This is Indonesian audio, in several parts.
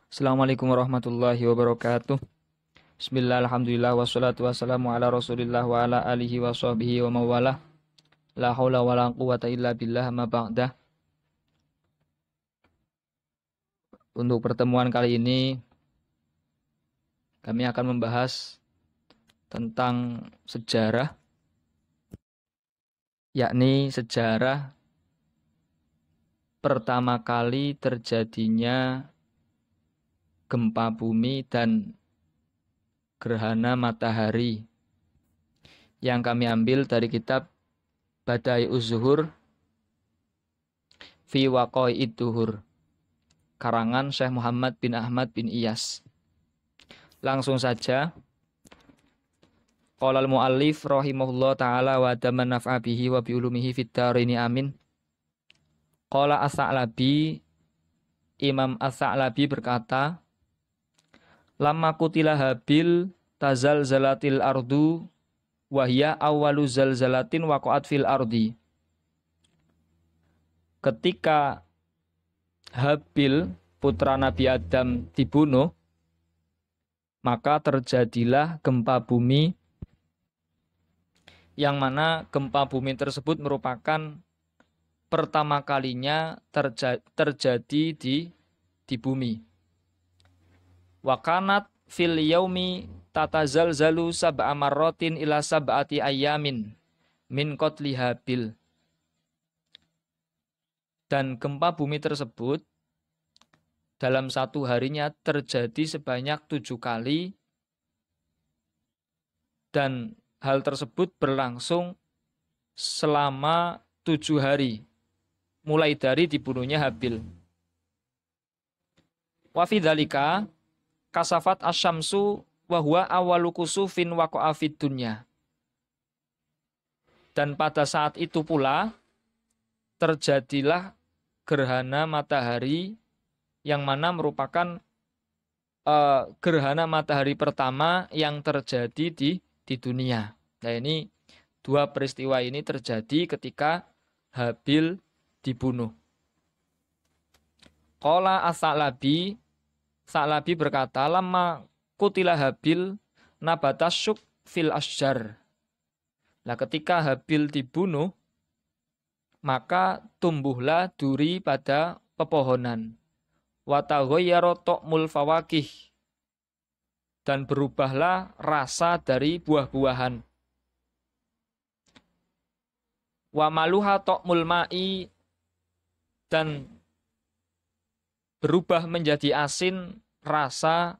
Assalamualaikum warahmatullahi wabarakatuh. Bismillah, alhamdulillah, wassalatu wassalamu ala rasulillah wa ala alihi wa sahbihi wa mawalah. La hawla wa la quwata illa billah ma ba'dah. Untuk pertemuan kali ini, kami akan membahas tentang sejarah, yakni sejarah pertama kali terjadinya gempa bumi dan gerhana matahari yang kami ambil dari kitab Badai'uz Zuhur fi Waqai'id Duhur, karangan Syekh Muhammad bin Ahmad bin Iyas. Langsung saja. Qala al-muallif rahimahullah ta'ala wa daman naf'a bihi wa bi ulumihi fid dharaini amin. Qala As-Sa'labi, Imam As-Sa'labi berkata, lamma kutila Habil tazalzalatil ardu wa hiya awwalu zalzalatin waqa'at fil ardi. Ketika Habil putra Nabi Adam dibunuh, maka terjadilah gempa bumi, yang mana gempa bumi tersebut merupakan pertama kalinya terjadi di bumi. Wa kanat fil yaumi tatazalzalu sab'a marratin ila sab'ati ayyamin min qatli Habil. Dan gempa bumi tersebut dalam satu harinya terjadi sebanyak 7 kali, dan hal tersebut berlangsung selama 7 hari, mulai dari dibunuhnya Habil. Wa fi dzalika kasafat asyamsu wa huwa awwalu kusufin waqa'a fid dunya. Dan pada saat itu pula terjadilah gerhana matahari, yang mana merupakan gerhana matahari pertama yang terjadi di dunia. Nah, ini dua peristiwa ini terjadi ketika Habil dibunuh. Qala As-Sa'labi, Sa'labi berkata, lamma kutila Habil nabatasyuk fil asjar. Nah, ketika Habil dibunuh, maka tumbuhlah duri pada pepohonan. Wa taghayyara ta'mul fawakih, dan berubahlah rasa dari buah-buahan. Wa maluha ta'mul ma'i, dan berubah menjadi asin rasa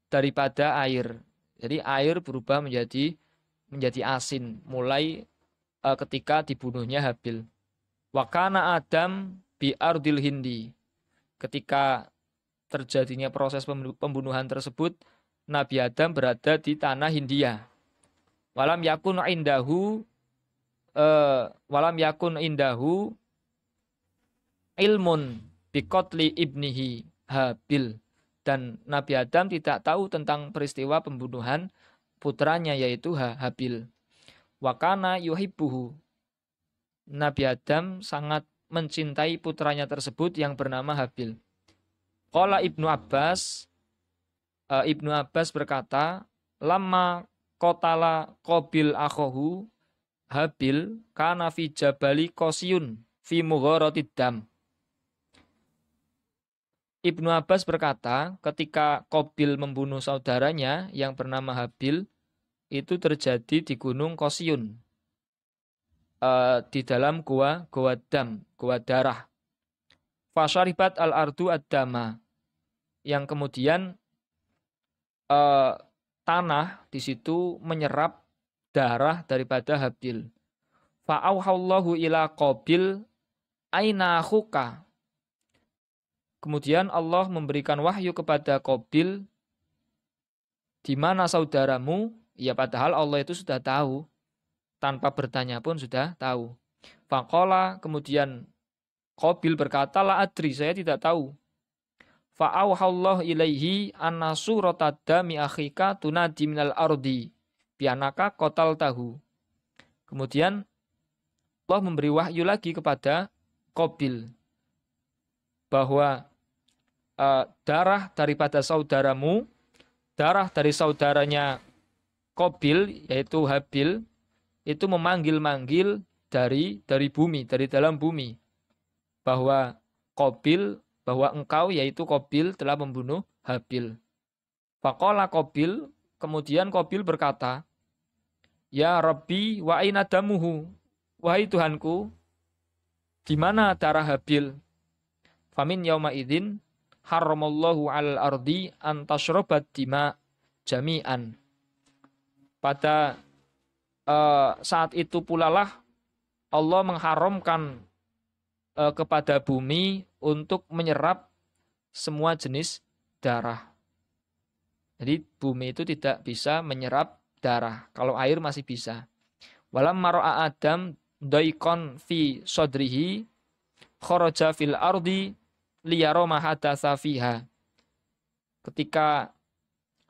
daripada air. Jadi air berubah menjadi asin mulai ketika dibunuhnya Habil. Wa kana Adam bi ardil Hindi. Ketika terjadinya proses pembunuhan tersebut, Nabi Adam berada di tanah Hindia. Walam yakun indahu ilmun biqatli ibnihi Habil. Dan Nabi Adam tidak tahu tentang peristiwa pembunuhan putranya, yaitu Habil. Wa kana yuhibbuhu. Nabi Adam sangat mencintai putranya tersebut yang bernama Habil. Qala Ibnu Abbas, Ibnu Abbas berkata, lamma qatala Qabil akhahu Habil kana fi jabali Qasyun fi mugharatid dam. Ibnu Abbas berkata, ketika Qabil membunuh saudaranya yang bernama Habil, itu terjadi di gunung Qasyun, di dalam gua dam, gua darah. Fasyaribat al-ardu ad-dama, yang kemudian tanah di situ menyerap darah daripada Habil. Fa'auhallahu ila Qabil aina akhuka. Kemudian Allah memberikan wahyu kepada Qabil, di mana saudaramu? Ya, padahal Allah itu sudah tahu, tanpa bertanya pun sudah tahu. Faqala, kemudian Qabil berkata, la adri, saya tidak tahu. Fa'auhallahu ilaihi anna suratad dami akhika tunadi minal ardi bianaka qatal tahu. Kemudian Allah memberi wahyu lagi kepada Qabil bahwa darah daripada saudaramu, darah dari saudaranya Qabil yaitu Habil itu memanggil-manggil dari bumi, dari dalam bumi, bahwa Qabil, bahwa engkau yaitu Qabil telah membunuh Habil. Faqala Qabil, kemudian Qabil berkata, ya Rabbi wa aina damuhu, wahai Tuhanku, di mana darah Habil? Famin yauma idzin haramallahu 'alal ardi an tashrabat dima jami'an. Pada saat itu pula lah Allah mengharamkan kepada bumi untuk menyerap semua jenis darah. Jadi bumi itu tidak bisa menyerap darah. Kalau air masih bisa. Walam mar'a Adam daikon fi sodrihi kharaja fil ardi liyaro mahadatsa fiha. Ketika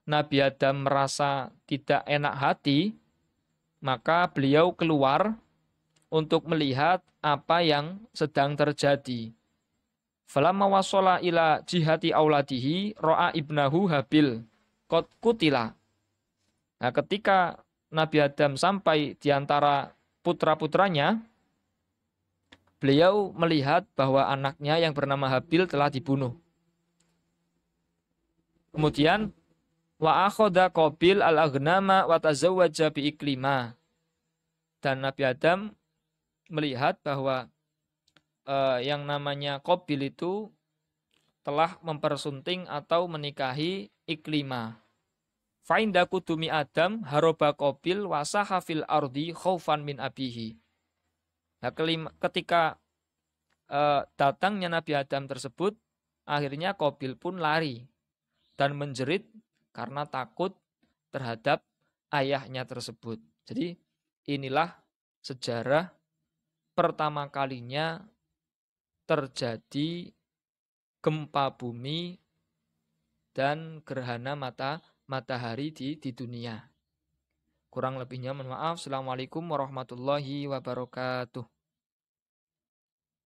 Nabi Adam merasa tidak enak hati, maka beliau keluar untuk melihat apa yang sedang terjadi. Falamma wasala ila jihati auladihi ra'a ibnahu Habil qad kutila. Nah, ketika Nabi Adam sampai di antara putra-putranya, beliau melihat bahwa anaknya yang bernama Habil telah dibunuh. Kemudian wa akhadha Qabil al-aghnama wa tazawwaja bi iklima. Dan Nabi Adam melihat bahwa yang namanya Qabil itu telah mempersunting atau menikahi Iklima. Fa inda kudumi Adam haroba Qabil wasaha fil ardi khaufan min abihi. Nah, ketika datangnya Nabi Adam tersebut, akhirnya Qabil pun lari dan menjerit karena takut terhadap ayahnya tersebut. Jadi inilah sejarah pertama kalinya terjadi gempa bumi dan gerhana matahari di dunia. Kurang lebihnya mohon maaf. Assalamualaikum warahmatullahi wabarakatuh.